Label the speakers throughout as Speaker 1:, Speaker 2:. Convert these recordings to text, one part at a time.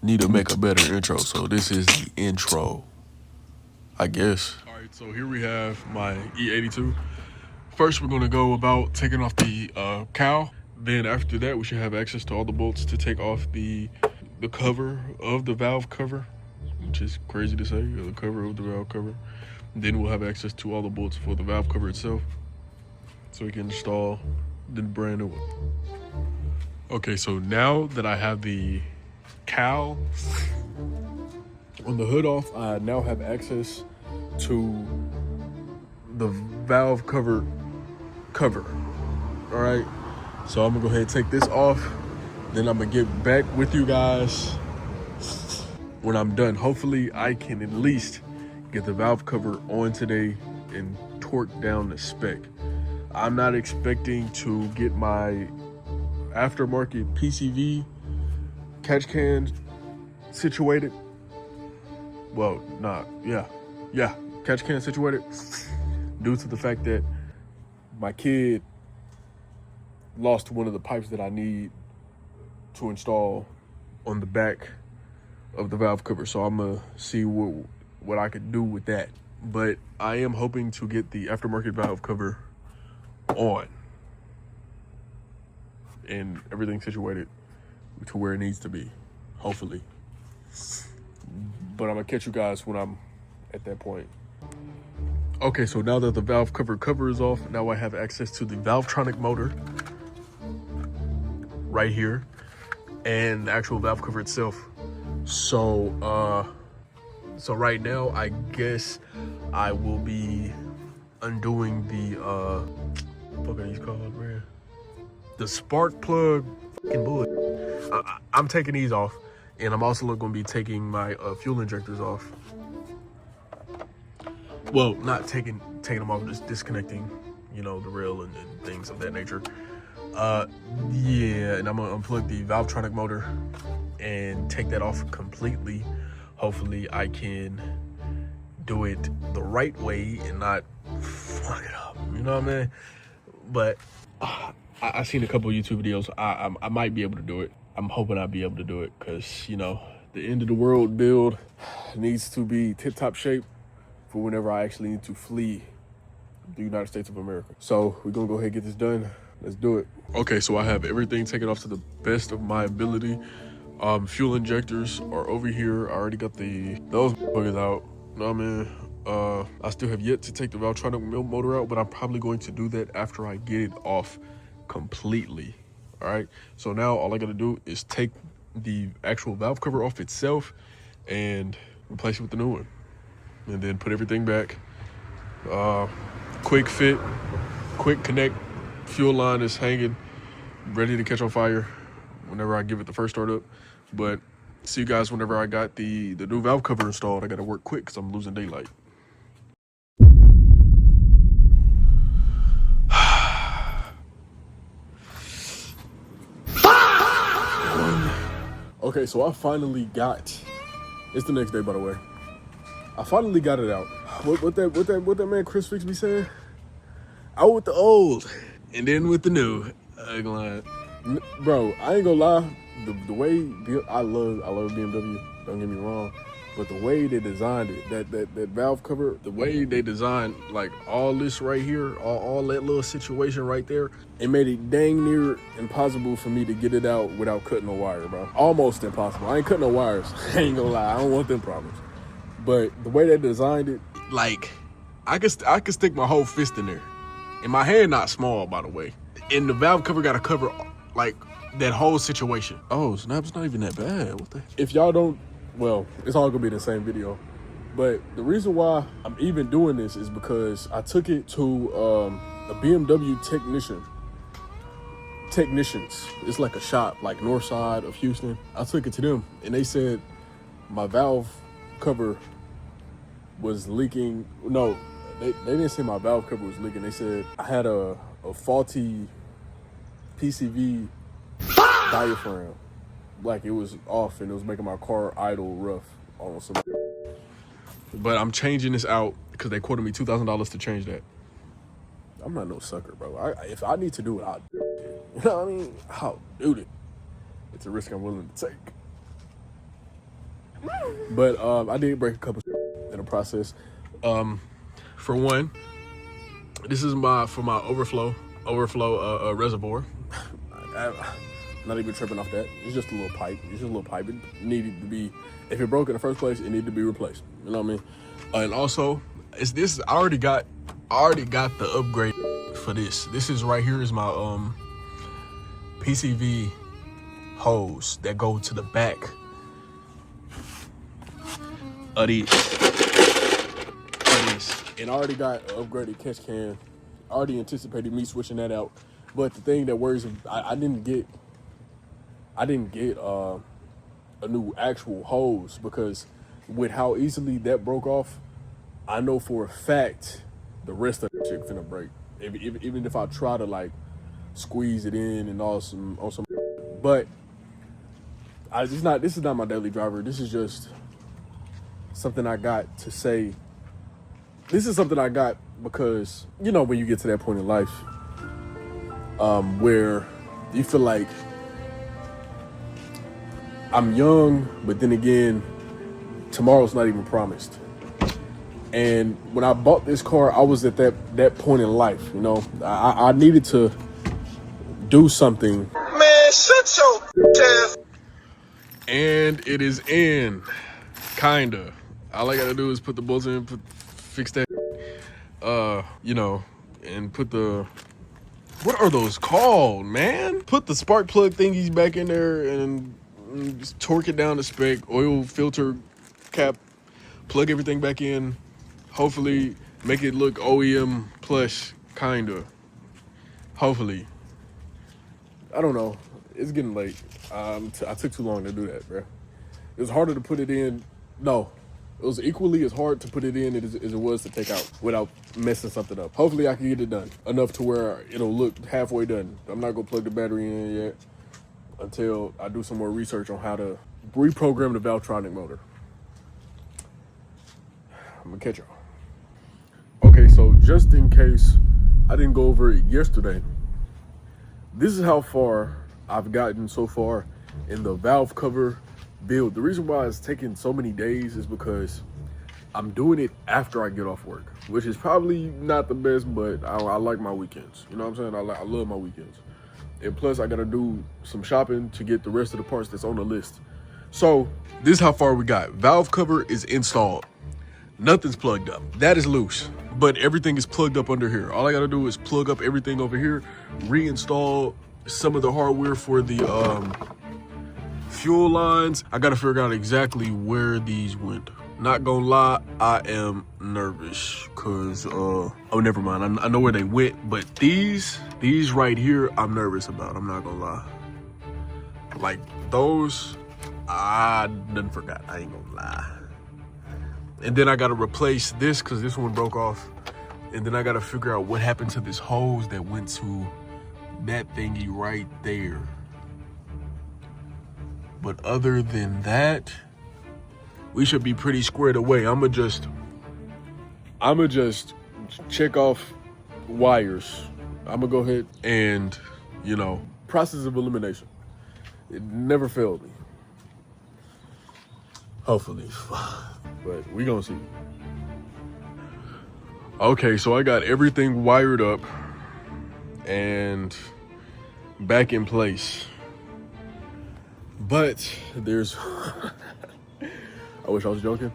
Speaker 1: need to make a better intro, so this is the intro, I guess. All right, so here we have my E82. First, we're gonna go about taking off the cowl. Then after that, we should have access to all the bolts to take off the cover of the valve cover, which is crazy to say, the cover of the valve cover. Then we'll have access to all the bolts for the valve cover itself, so we can install the brand new one. Okay, so now that I have the cowl on the hood off, I now have access to the valve cover. All right, so I'm gonna go ahead and take this off. Then I'm gonna get back with you guys when I'm done. Hopefully I can at least get the valve cover on today and torque down the spec. I'm not expecting to get my aftermarket PCV catch can situated. Well, catch can situated, due to the fact that my kid lost one of the pipes that I need to install on the back of the valve cover. So I'm gonna see what I could do with that. But I am hoping to get the aftermarket valve cover on and everything situated to where it needs to be, hopefully. But I'm gonna catch you guys when I'm at that point. Okay, so now that the valve cover is off, now I have access to the Valvetronic motor right here and the actual valve cover itself. So right now, I guess I will be undoing the what are these called, man? The spark plug fucking bullet. I'm taking these off, and I'm also going to be taking my fuel injectors off. Well, not taking them off, just disconnecting, the rail and things of that nature. Yeah, and I'm gonna unplug the Valvetronic motor and take that off completely. Hopefully I can do it the right way and not fuck it up, you know what I mean? But I've seen a couple of YouTube videos. I might be able to do it. I'm hoping I'll be able to do it, because the end of the world build needs to be tip-top shape for whenever I actually need to flee the United States of America. So we're gonna go ahead and get this done. Let's do it. Okay, so I have everything taken off to the best of my ability. Fuel injectors are over here. I already got those buggers out. You know what I mean? I still have yet to take the Valvetronic motor out, but I'm probably going to do that after I get it off completely. All right, so now all I gotta do is take the actual valve cover off itself and replace it with the new one, and then put everything back. Quick fit, quick connect. Fuel line is hanging, ready to catch on fire whenever I give it the first start up. But see you guys whenever I got the new valve cover installed. I gotta work quick because I'm losing daylight. Okay, so I finally got, it's the next day, by the way. I finally got it out. What that man Chris Fix be saying? Out with the old and then with the new. Bro, I ain't gonna lie. The way I love BMW. Don't get me wrong, but the way they designed it, that valve cover, the way they designed like all this right here, all that little situation right there, it made it dang near impossible for me to get it out without cutting a wire, bro. Almost impossible. I ain't cutting no wires. I ain't gonna lie. I don't want them problems. But the way they designed it, like I could stick my whole fist in there. And my hand not small, by the way. And the valve cover got to cover like that whole situation. Oh, snap, it's not even that bad. What the? If y'all don't, well, it's all gonna be the same video. But the reason why I'm even doing this is because I took it to a BMW technicians. It's like a shop, like north side of Houston. I took it to them and they said my valve cover was leaking. No, they didn't say my valve cover was leaking. They said I had a faulty PCV diaphragm. Like it was off and it was making my car idle rough on some. But I'm changing this out because they quoted me $2,000 to change that. I'm not no sucker, bro. If I need to do it, I'll do it. You know what I mean? I'll do it. It's a risk I'm willing to take. But I did break a couple in the process. For one, this is for my overflow reservoir. I'm not even tripping off that. It's just a little pipe. It's just a little pipe. It needed to be, if it broke in the first place, it needed to be replaced. You know what I mean? And also, it's this. I already got the upgrade for this. This is right here is my PCV hose that go to the back of these. And I already got an upgraded catch can. I already anticipated me switching that out. But the thing that worries me, I didn't get a new actual hose, because with how easily that broke off, I know for a fact the rest of the shit finna break. Even if I try to like squeeze it in and on some, but this is not my daily driver. This is just something I got to say. This is something I got because, you know, when you get to that point in life, where you feel like I'm young, but then again, tomorrow's not even promised. And when I bought this car, I was at that point in life, you know. I needed to do something.
Speaker 2: Man, shut your ass.
Speaker 1: And it is in, kinda. All I gotta do is put the bolts in, fix that, you know, and put the, what are those called, man? Put the spark plug thingies back in there and just torque it down to spec, oil filter cap, plug everything back in, hopefully make it look OEM plush, kinda. Hopefully. I don't know. It's getting late. I took too long to do that, bro. It was harder to put it in. No, it was equally as hard to put it in as it was to take out without messing something up. Hopefully I can get it done enough to where it'll look halfway done. I'm not gonna plug the battery in yet until I do some more research on how to reprogram the Valvetronic motor. I'm gonna catch y'all. Okay, so just in case I didn't go over it yesterday, this is how far I've gotten so far in the valve cover build. The reason why it's taking so many days is because I'm doing it after I get off work, which is probably not the best, but I like my weekends. You know what I'm saying? I love my weekends. And plus I gotta do some shopping to get the rest of the parts that's on the list. So this is how far we got. Valve cover is installed. Nothing's plugged up. That is loose, but everything is plugged up under here. All I gotta do is plug up everything over here, reinstall some of the hardware for the fuel lines. I gotta figure out exactly where these went. Not gonna lie, I am nervous because, oh, never mind. I know where they went, but these right here, I'm nervous about. I'm not gonna lie. Like those, I done forgot. I ain't gonna lie. And then I gotta replace this because this one broke off. And then I gotta figure out what happened to this hose that went to that thingy right there. But other than that, we should be pretty squared away. I'ma just check off wires. I'ma go ahead and, you know, process of elimination. It never failed me. Hopefully. But we gonna see. Okay, so I got everything wired up and back in place. But there's, I wish I was joking.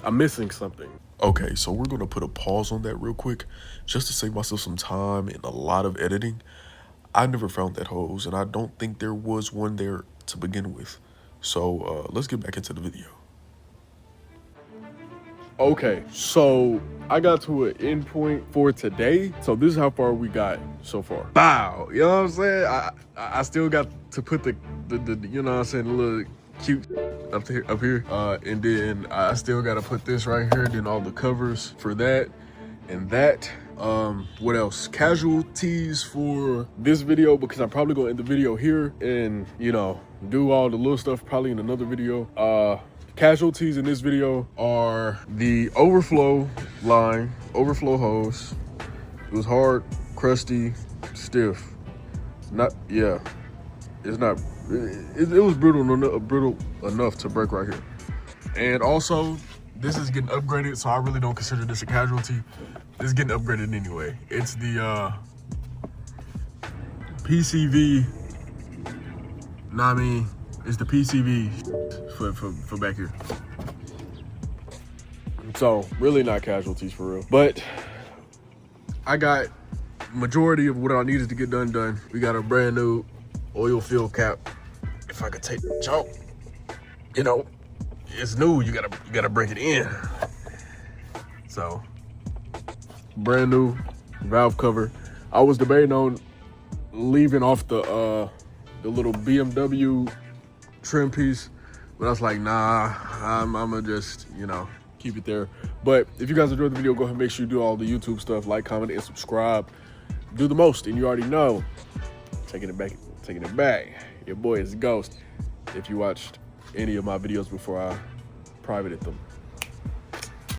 Speaker 1: I'm missing something. Okay, so we're gonna put a pause on that real quick, just to save myself some time and a lot of editing. I never found that hose, and I don't think there was one there to begin with. So let's get back into the video. Okay, so I got to an end point for today. So this is how far we got so far. Bow, you know what I'm saying? I still got to put the you know what I'm saying, the little cute up here. And then I still got to put this right here, then all the covers for that and that. What else? Casualties for this video, because I'm probably gonna end the video here and, you know, do all the little stuff probably in another video. Casualties in this video are the overflow line, overflow hose. It was hard, crusty, stiff. Not, it's not, it was brittle enough to break right here. And also, this is getting upgraded, so I really don't consider this a casualty. This is getting upgraded anyway. It's the PCV. Nah, I mean, it's the PCV for back here. So really not casualties for real. But I got majority of what I needed to get done. We got a brand new oil fill cap. If I could take the jump, you know, it's new. You gotta break it in. So brand new valve cover. I was debating on leaving off the little BMW trim piece, but I was like, nah, I'm gonna just, you know, keep it there. But if you guys enjoyed the video, go ahead and make sure you do all the YouTube stuff, like, comment, and subscribe. Do the most, and you already know. Taking it back. Your boy is Ghost. If you watched any of my videos before I privated them.